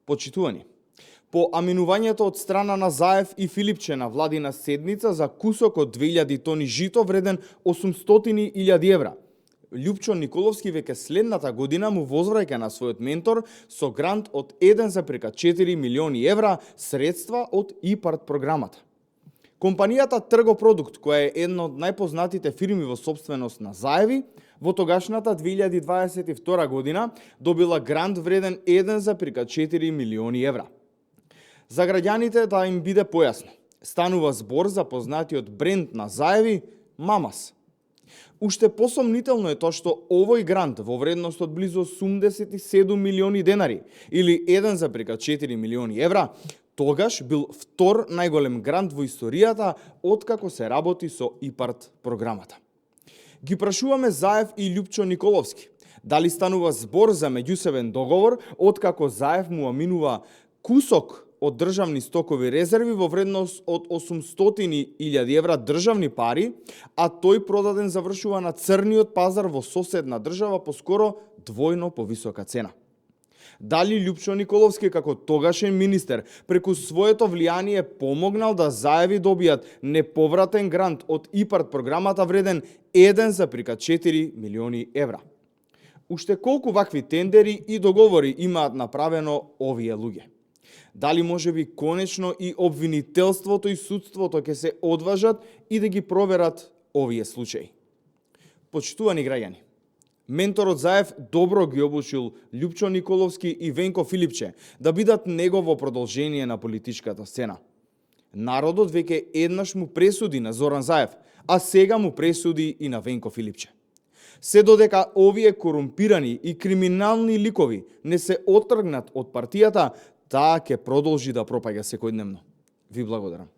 Почитувани, по аминувањето од страна на Заев и Филипче на владина седница за кусок од 2000 тони жито вреден 800.000 евра, Лјупчо Николовски веќе следната година му возвраќа на својот ментор со грант од 1,4 милиони евра средства од ИПАРД програмата. Компанијата Тргопродукт, која е една од најпознатите фирми во сопственост на Заеви, во тогашната 2022 година добила грант вреден 1,4 милиони евра. За граѓаните да им биде појасно, станува збор за познатиот бренд на Заеви Мамас. Уште посомнително е тоа што овој грант во вредност од близу 87 милиони денари или 1,4 милиони евра тогаш бил втор најголем грант во историјата откако се работи со ИПАРД програмата. Ги прашуваме Заев и Лјупчо Николовски дали станува збор за меѓусебен договор откако Заев му аминува кусок од државни стокови резерви во вредност од 800.000 евра државни пари, а тој продаден завршува на црниот пазар во соседна држава по скоро двојно повисока цена. Дали Лјупчо Николовски како тогашен министер преку своето влијание помогнал да Заеви добијат неповратен грант од ИПАРД програмата вреден 1,4 милиони евра? Уште колку вакви тендери и договори имаат направено овие луѓе? Дали можеби конечно и обвинителството и судството ќе се одважат и да ги проверат овие случаи? Почитувани граѓани, менторот Заев добро ги обучил Лјупчо Николовски и Венко Филипче да бидат негово продолжение на политичката сцена. Народот веќе еднаш му пресуди на Зоран Заев, а сега му пресуди и на Венко Филипче. Се додека овие корумпирани и криминални ликови не се отргнат од партијата, таа ќе продолжи да пропаѓа секојдневно. Ви благодарам.